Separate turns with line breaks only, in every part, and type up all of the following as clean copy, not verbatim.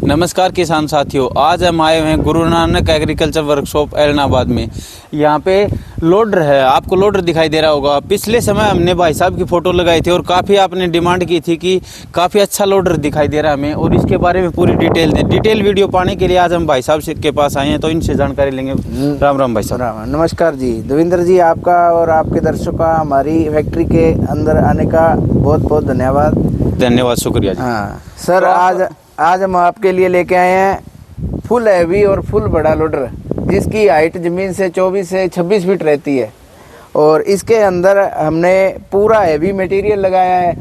नमस्कार किसान साथियों, आज हम आए हुए हैं गुरु नानक एग्रीकल्चर वर्कशॉप एलनाबाद में। यहाँ पे लोडर है, आपको लोडर दिखाई दे रहा होगा। पिछले समय हमने भाई साहब की फ़ोटो लगाई थी और काफ़ी आपने डिमांड की थी कि काफ़ी अच्छा लोडर दिखाई दे रहा है हमें, और इसके बारे में पूरी डिटेल वीडियो पाने के लिए आज हम भाई साहब के पास आए हैं, तो इनसे जानकारी लेंगे। राम राम भाई साहब।
राम नमस्कार जी देवेंद्र जी, आपका और आपके दर्शकों का हमारी फैक्ट्री के अंदर आने का बहुत बहुत धन्यवाद।
धन्यवाद, शुक्रिया जी।
हाँ सर, आज हम आपके लिए लेके आए हैं फुल हैवी और फुल बड़ा लोडर, जिसकी हाइट ज़मीन से 24 से 26 फीट रहती है। और इसके अंदर हमने पूरा हैवी मटेरियल लगाया है।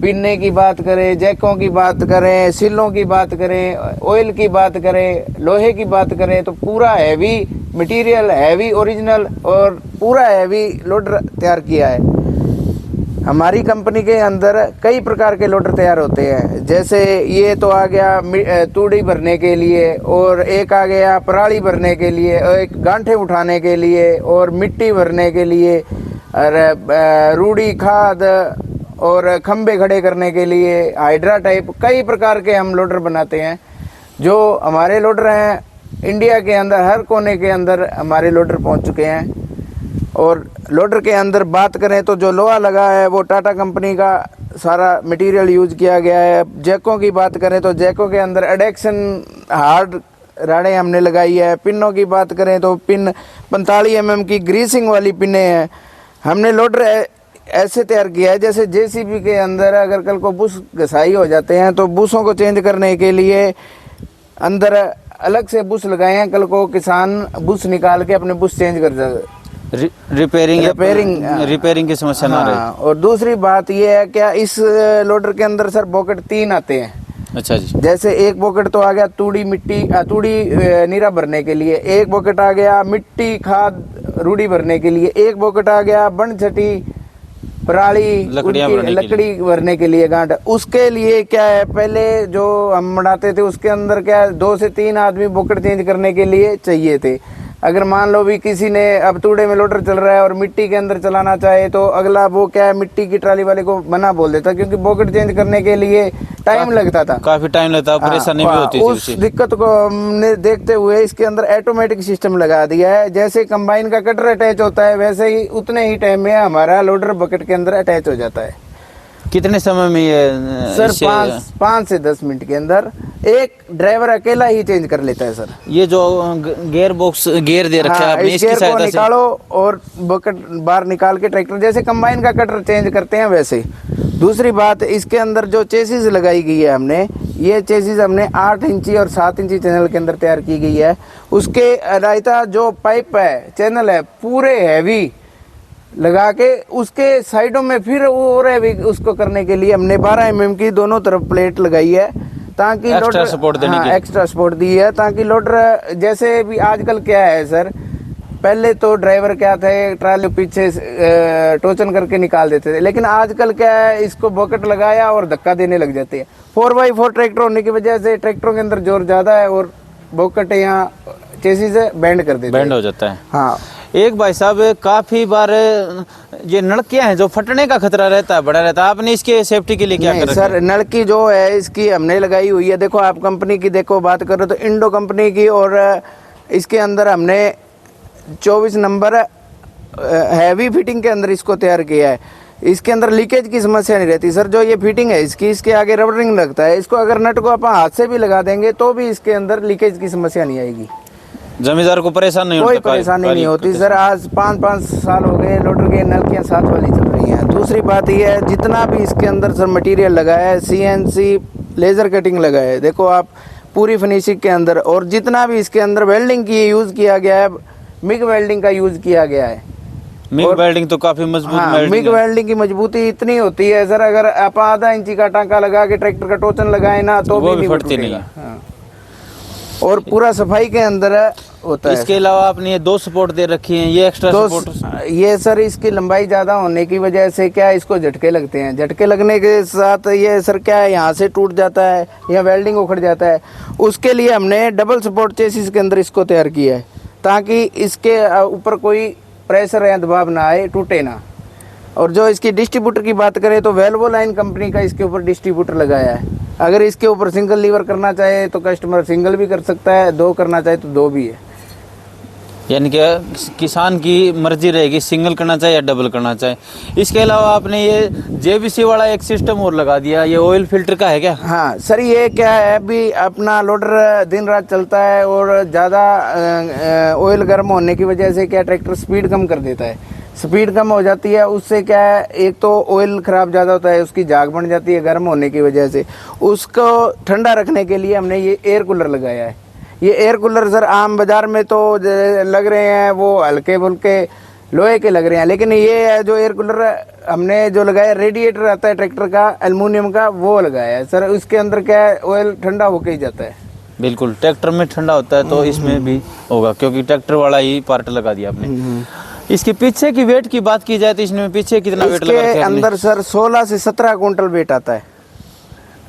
पिन्ने की बात करें, जैकों की बात करें, सिलों की बात करें, ऑयल की बात करें, लोहे की बात करें, तो पूरा हैवी मटेरियल, हैवी ओरिजिनल और पूरा हैवी लोडर तैयार किया है। हमारी कंपनी के अंदर कई प्रकार के लोडर तैयार होते हैं, जैसे ये तो आ गया तूड़ी भरने के लिए, और एक आ गया पराली भरने के लिए, और एक गांठे उठाने के लिए, और मिट्टी भरने के लिए, और रूढ़ी खाद और खंबे खड़े करने के लिए, हाइड्रा टाइप कई प्रकार के हम लोडर बनाते हैं। जो हमारे लोडर हैं, इंडिया के अंदर हर कोने के अंदर हमारे लोडर पहुंच चुके हैं। और लोडर के अंदर बात करें तो जो लोहा लगा है वो टाटा कंपनी का सारा मटेरियल यूज किया गया है। जैकों की बात करें तो जैकों के अंदर एडेक्शन हार्ड राडें हमने लगाई है। पिनों की बात करें तो पिन 45 mm की ग्रीसिंग वाली पिनें हैं। हमने लोडर ऐसे तैयार किया है जैसे जेसीबी के अंदर अगर कल को बुश घसाई हो जाते हैं तो बुशों को चेंज करने के लिए अंदर अलग से बुश लगाए हैं। कल को किसान बुश निकाल के अपने बुश चेंज कर जाए,
रिपेयरिंग की समस्या ना रहे।
और दूसरी बात यह है क्या, इस लोडर के अंदर सर बॉकेट 3 आते हैं।
अच्छा जी।
जैसे एक बॉकेट तो आ गया तूड़ी नीरा भरने के लिए, एक बॉकेट आ गया मिट्टी खाद रूढ़ी भरने के लिए, एक बॉकेट आ गया बन छटी पराली लकड़ी भरने के लिए गांठ। उसके लिए क्या है, पहले जो हम बनाते थे उसके अंदर क्या है 2 से 3 आदमी बॉकेट चेंज करने के लिए चाहिए थे। अगर मान लो भी किसी ने अब तूड़े में लोडर चल रहा है और मिट्टी के अंदर चलाना चाहे तो अगला वो क्या है मिट्टी की ट्राली वाले को मना बोल देता, क्योंकि बॉकेट चेंज करने के लिए टाइम लगता था, काफी टाइम लगता, परेशानी भी होती थी। उस दिक्कत को हमने देखते हुए इसके अंदर ऑटोमेटिक सिस्टम लगा दिया है। जैसे कंबाइन का कटर अटैच होता है वैसे ही उतने ही टाइम में हमारा लोडर बकेट के अंदर अटैच हो जाता है।
कितने समय में ये
सर 5 से 10 मिनट के अंदर एक ड्राइवर अकेला ही चेंज कर लेता है। सर ये जो गियर दे रखा है आपने, इसकी सहायता से निकालो और बकेट बाहर निकाल के ट्रैक्टर जैसे कंबाइन का कटर चेंज करते हैं वैसे। दूसरी बात, इसके अंदर जो चेसिस लगाई गई है हमने, ये चेसिस हमने 8 इंची और 7 इंची चैनल के अंदर तैयार की गई है। उसके रायता जो पाइप है, चैनल है, पूरे हैवी लगा के उसके साइडों में फिर और उसको करने के लिए हमने 12 mm की दोनों तरफ प्लेट लगाई है, ताकि
एक्स्ट्रा सपोर्ट देने की
एक्स्ट्रा सपोर्ट दी है, ताकि लोडर जैसे भी आजकल क्या है सर, पहले तो ड्राइवर क्या थे ट्राली पीछे टोचन करके निकाल देते थे, लेकिन आजकल क्या है इसको बॉकेट लगाया और धक्का देने लग जाते हैं। 4x4 ट्रैक्टर होने की वजह से ट्रैक्टरों के अंदर जोर ज्यादा है और बॉकेट यहाँ चेसिस से बैंड कर देते हैं,
बैंड हो जाता है।
हाँ
एक भाई साहब, काफी बार ये नलकियां हैं जो फटने का खतरा रहता है, बड़ा रहता है, आपने इसके सेफ्टी के लिए क्या कर
सर, नलकी जो है इसकी हमने लगाई हुई है। देखो आप कंपनी की देखो बात करो तो इंडो कंपनी की, और इसके अंदर हमने 24 नंबर हैवी फिटिंग के अंदर इसको तैयार किया है। इसके अंदर लीकेज की समस्या नहीं रहती सर। जो ये फिटिंग है इसकी, इसके आगे रबरिंग लगता है, इसको अगर नट को अपन हाथ से भी लगा देंगे तो भी इसके अंदर लीकेज की समस्या नहीं आएगी।
जमींदार को परेशान नहीं
कोई परेशानी नहीं होती सर। आज 5 साल हो गए लोडर के नलकियां 7 वाली चल रही हैं। दूसरी बात यह है, जितना भी इसके अंदर सर मटेरियल लगा है, CNC लेज़र कटिंग लगा है, देखो आप पूरी फिनिशिंग के अंदर, और जितना भी इसके अंदर वेल्डिंग की यूज़ किया गया है, मिग वेल्डिंग का यूज़ किया गया है।
मिग वेल्डिंग तो काफी मजबूत।
मिग वेल्डिंग की मजबूती इतनी होती है सर, अगर आप आधा इंची का टांका लगा के ट्रैक्टर का टोचन लगाए ना तो भी नहीं
फटती नहीं।
और पूरा सफाई के अंदर होता है।
इसके अलावा आपने ये 2 सपोर्ट दे रखी हैं, ये एक्स्ट्रा सपोर्ट।
ये सर इसकी लंबाई ज़्यादा होने की वजह से क्या है, इसको झटके लगते हैं। झटके लगने के साथ ये सर क्या है, यहाँ से टूट जाता है या वेल्डिंग उखड़ जाता है। उसके लिए हमने डबल सपोर्ट चेसिस के अंदर इसको तैयार किया है, ताकि इसके ऊपर कोई प्रेशर या दबाव ना आए, टूटे ना। और जो इसकी डिस्ट्रीब्यूटर की बात करें तो वेल्वो लाइन कंपनी का इसके ऊपर डिस्ट्रीब्यूटर लगाया है। अगर इसके ऊपर सिंगल लीवर करना चाहे तो कस्टमर सिंगल भी कर सकता है, 2 करना चाहे तो 2 भी है।
यानी कि किसान की मर्जी रहेगी सिंगल करना चाहे या डबल करना चाहे। इसके अलावा आपने ये जेबीसी वाला एक सिस्टम और लगा दिया, ये ऑयल फिल्टर का है क्या?
हाँ सर, ये क्या है, अभी अपना लोडर दिन रात चलता है और ज़्यादा ऑयल गर्म होने की वजह से क्या ट्रैक्टर स्पीड कम कर देता है। स्पीड कम हो जाती है, उससे क्या है, एक तो ऑयल ख़राब ज़्यादा होता है, उसकी झाग बन जाती है गर्म होने की वजह से। उसको ठंडा रखने के लिए हमने ये एयर कूलर लगाया है। ये एयर कूलर सर आम बाज़ार में तो लग रहे हैं वो हल्के फुल्के लोहे के लग रहे हैं, लेकिन ये है जो एयर कूलर हमने जो लगाया, रेडिएटर आता है ट्रैक्टर का एल्युमिनियम का, वो लगाया है सर। उसके अंदर क्या है, ऑयल ठंडा होके ही जाता है।
बिल्कुल, ट्रैक्टर में ठंडा होता है तो इसमें भी होगा, क्योंकि ट्रैक्टर वाला ही पार्ट लगा दिया आपने। इसके पीछे की वेट की बात की जाए तो इसमें पीछे कितना वेट लगा रखा है?
अंदर सर 16 से 17 कुंटल वेट आता है।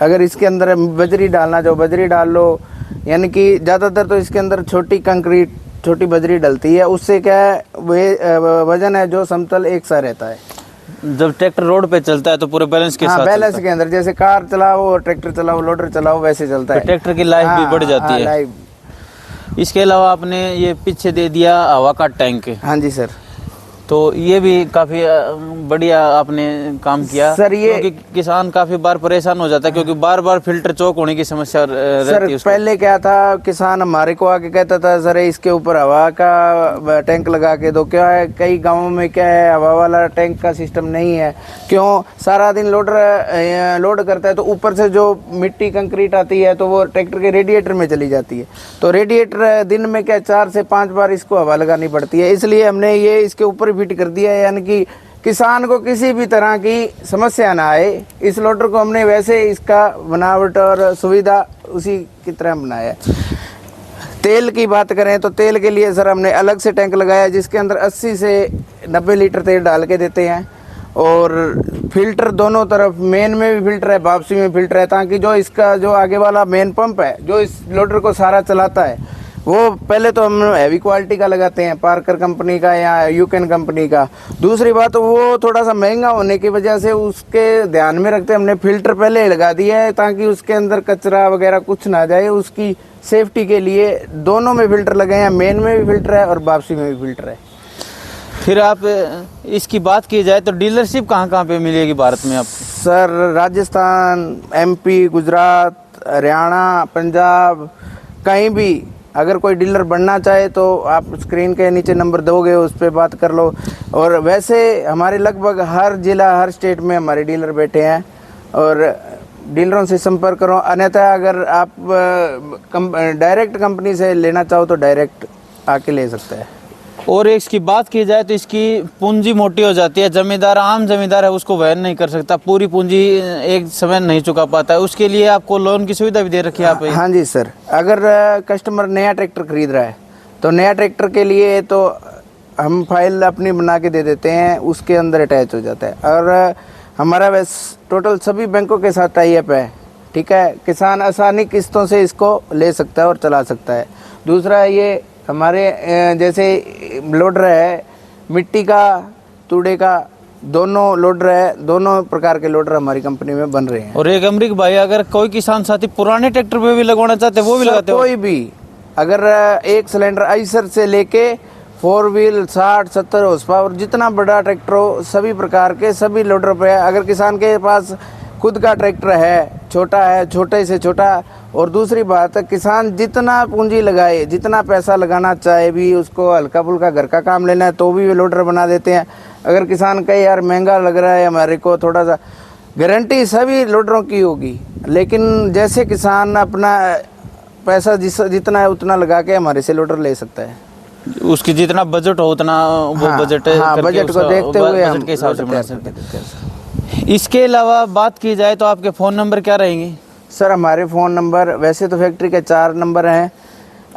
अगर इसके अंदर बजरी डालना चाहो बजरी डाल लो, यानी कि ज़्यादातर तो इसके अंदर छोटी कंक्रीट, छोटी बजरी डलती है। उससे क्या है, वजन है जो समतल एक सा रहता है।
जब ट्रैक्टर रोड पे चलता है तो पूरे बैलेंस के साथ
बैलेंस के अंदर, जैसे कार चलाओ और ट्रैक्टर चलाओ, लोडर चलाओ, वैसे चलता है।
ट्रैक्टर की लाइफ भी बढ़ जाती है।
लाइफ।
इसके अलावा आपने ये पीछे दे दिया हवा का टैंक।
हाँ जी सर,
तो ये भी काफी बढ़िया आपने काम किया
सर। ये
क्योंकि किसान काफी बार परेशान हो जाता है, क्योंकि बार बार फिल्टर चौक होने की समस्या रहती है।
पहले क्या था, किसान हमारे को आके कहता था सर इसके ऊपर हवा का टैंक लगा के दो। क्या है, कई गांवों में क्या है, हवा वाला टैंक का सिस्टम नहीं है। क्यों, सारा दिन लोडर लोड करता है तो ऊपर से जो मिट्टी कंक्रीट आती है तो वो ट्रैक्टर के रेडिएटर में चली जाती है। तो रेडिएटर दिन में क्या 4 से 5 बार इसको हवा लगानी पड़ती है। इसलिए हमने ये इसके ऊपर फिट कर दिया है, यानी कि किसान को किसी भी तरह की समस्या ना आए। इस लोडर को हमने वैसे इसका बनावट और सुविधा उसी की तरह बनाया है। तेल की बात करें तो तेल के लिए सर हमने अलग से टैंक लगाया है, जिसके अंदर 80 से 90 लीटर तेल डाल के देते हैं। और फिल्टर दोनों तरफ, मेन में भी फिल्टर है, वापसी में फिल्टर है, ताकि जो इसका जो आगे वाला मेन पंप है जो इस लोडर को सारा चलाता है, वो पहले तो हम हैवी क्वालिटी का लगाते हैं, पार्कर कंपनी का या यूकेन कंपनी का। दूसरी बात, वो थोड़ा सा महंगा होने की वजह से उसके ध्यान में रखते हमने फिल्टर पहले लगा दिया है, ताकि उसके अंदर कचरा वगैरह कुछ ना जाए। उसकी सेफ्टी के लिए दोनों में फिल्टर लगे हैं, मेन में भी फिल्टर है और वापसी में भी फिल्टर है।
फिर आप इसकी बात की जाए तो डीलरशिप कहाँ पे मिलेगी भारत में आपको?
सर राजस्थान, MP, गुजरात, हरियाणा, पंजाब, कहीं भी अगर कोई डीलर बनना चाहे तो आप स्क्रीन के नीचे नंबर दोगे, उस पर बात कर लो। और वैसे हमारे लगभग हर जिला, हर स्टेट में हमारे डीलर बैठे हैं और डीलरों से संपर्क करो। अन्यथा अगर आप डायरेक्ट कंपनी से लेना चाहो तो डायरेक्ट आके ले सकते हैं।
और इसकी बात की जाए तो इसकी पूंजी मोटी हो जाती है। जमींदार, आम जमींदार है, उसको वहन नहीं कर सकता, पूरी पूंजी एक समय नहीं चुका पाता है। उसके लिए आपको लोन की सुविधा भी दे रखी है आप?
हाँ जी सर, अगर कस्टमर नया ट्रैक्टर खरीद रहा है तो नया ट्रैक्टर के लिए तो हम फाइल अपनी बना के दे देते हैं, उसके अंदर अटैच हो जाता है। और हमारा वैसे टोटल सभी बैंकों के साथ टाई अप है, ठीक है। किसान आसानी किस्तों से इसको ले सकता है और चला सकता है। दूसरा, ये हमारे जैसे लोडर है, मिट्टी का, तूड़े का, दोनों लोडर है, दोनों प्रकार के लोडर हमारी कंपनी में बन रहे हैं।
और एक अमरीक भाई, अगर कोई किसान साथी पुराने ट्रैक्टर पे भी लगवाना चाहते हैं वो भी लगाते हो?
कोई भी, अगर एक सिलेंडर आइसर से लेके 4 व्हील 60-70 हॉर्स पावर जितना बड़ा ट्रैक्टर हो, सभी प्रकार के सभी लोडर पे है। अगर किसान के पास खुद का ट्रैक्टर है, छोटा है, छोटे से छोटा। और दूसरी बात, किसान जितना पूंजी लगाए, जितना पैसा लगाना चाहे भी, उसको हल्का फुल्का घर का काम लेना है तो भी वे लोडर बना देते हैं। अगर किसान कहे यार महंगा लग रहा है हमारे को, थोड़ा सा, गारंटी सभी लोडरों की होगी, लेकिन जैसे किसान अपना पैसा जितना है उतना लगा के हमारे से लोडर ले सकता है।
उसकी जितना बजट हो उतना वो बजट
बजट को देखते हुए
बजट के हिसाब से बना सकते हैं। इसके अलावा बात की जाए तो आपके फ़ोन नंबर क्या रहेंगे?
सर हमारे फ़ोन नंबर वैसे तो फैक्ट्री के 4 नंबर हैं,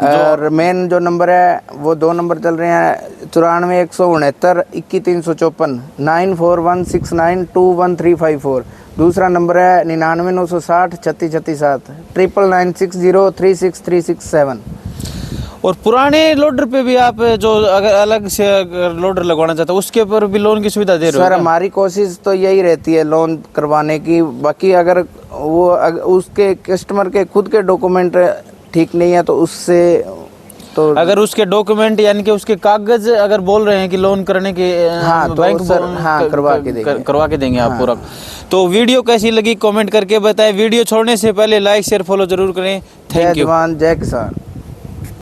और मेन जो नंबर है वो 2 नंबर चल रहे हैं, 94 169 21 354, 9416921354। दूसरा नंबर है 99 960 36 36 7, 9960 363667।
और पुराने लोडर पे भी आप जो अगर अलग से लोडर लगवाना चाहते हो उसके ऊपर भी लोन की सुविधा दे रहे हो?
सर हमारी कोशिश तो यही रहती है लोन करवाने की। बाकी अगर वो उसके कस्टमर के खुद के डॉक्यूमेंट ठीक नहीं है तो उससे तो
अगर उसके डॉक्यूमेंट यानी कि उसके कागज अगर बोल रहे हैं कि लोन करने के
हाँ, तो
बैंक
सर, हाँ, करवा के देंगे।
आप
हाँ।
पूरा। तो वीडियो कैसी लगी कमेंट करके बताएं। वीडियो छोड़ने से पहले लाइक शेयर फॉलो जरूर करें।
जय
थैंक यू।
जवान जय किसान।